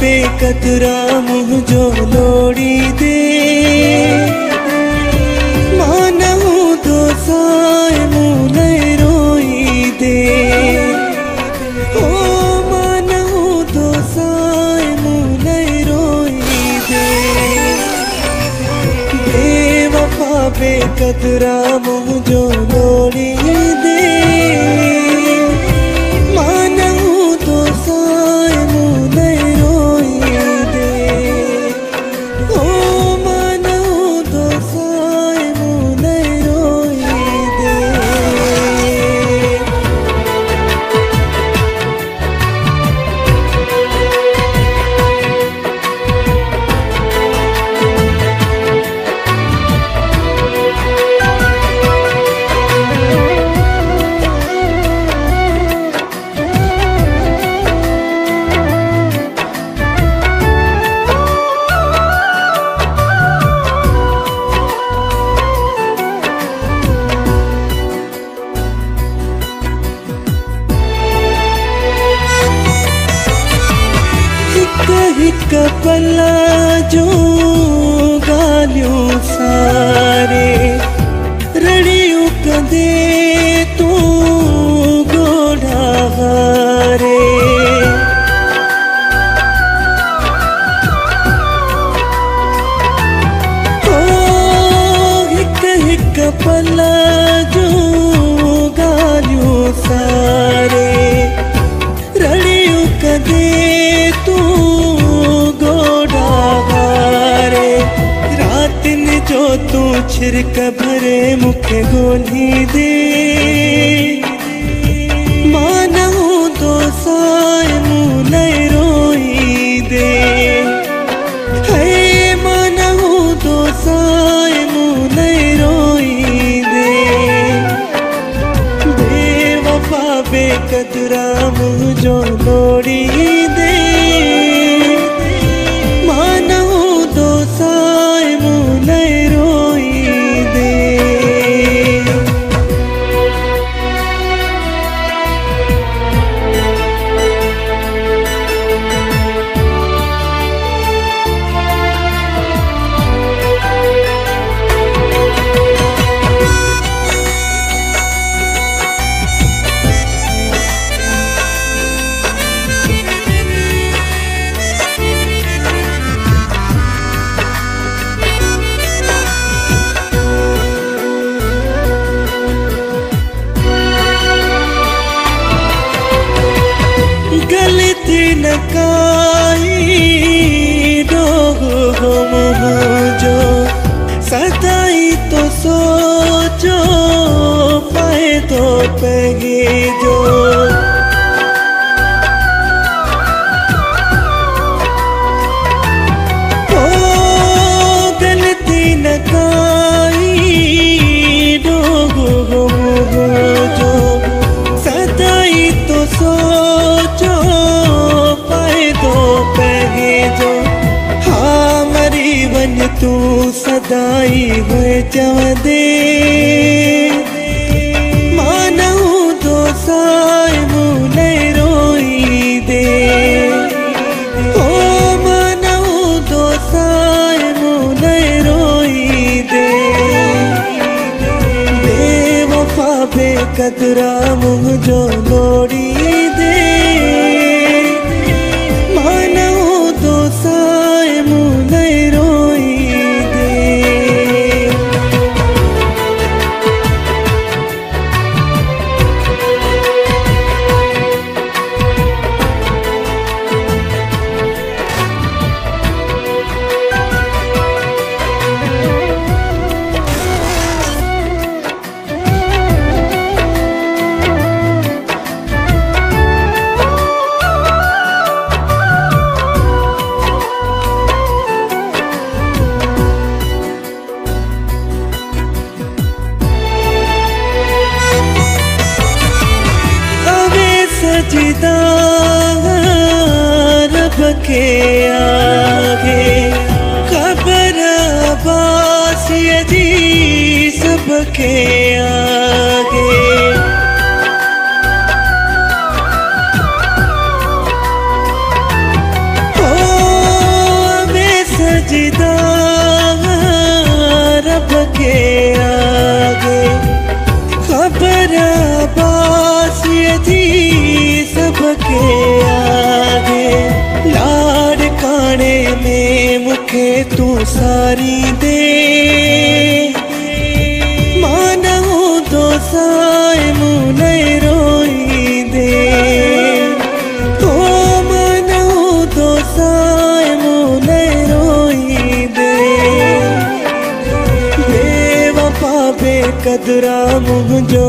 बेकतरा मुँह जो लोड़ी दे, मानहु तो साए मुँह नहीं रोई दे। ओ मानहु तो साए मुँह नहीं रोई दे। बेवफा बेकतरा मुँह जो लोड़ी दे, हिक पला जो गालियों सारे रड़ियों कदे तू गोढ़ा हारे। ओ हिक हिक पला जो गालियों सारे रड़ियों कदे तू जो तू छिरक भरे मुखे गोली दे, मानहु तो साए मुँह नहीं रोई दे। है मानहु तो साए मुँह नहीं रोई दे। बेवफा बेकदरा मुँह जो लोड़ी दे, गलती न काई रोग हम जो सताई तो सोचो पाए तो पगे जो। ओ गलती न काई रोग हम जो सताई तो सोचो जो। हाँ मरी वन तू सदाई हुए चवदे, मानहु तो साए मुँह नहीं रोई दे। ओ मानहु तो साए मुँह नहीं रोई दे। बेवफा बेकदरा मुँह जो लोड़ी दे, सजदा रब के आगे, खबर अब्बास जी सबके आगे। ओ के आगे लाड़ काने में मुखे तू सारी दे मानहू तो साए मुने रोई दे तो मानहू तो साए मुने रोई दे बेवफा बेकदरा मुझो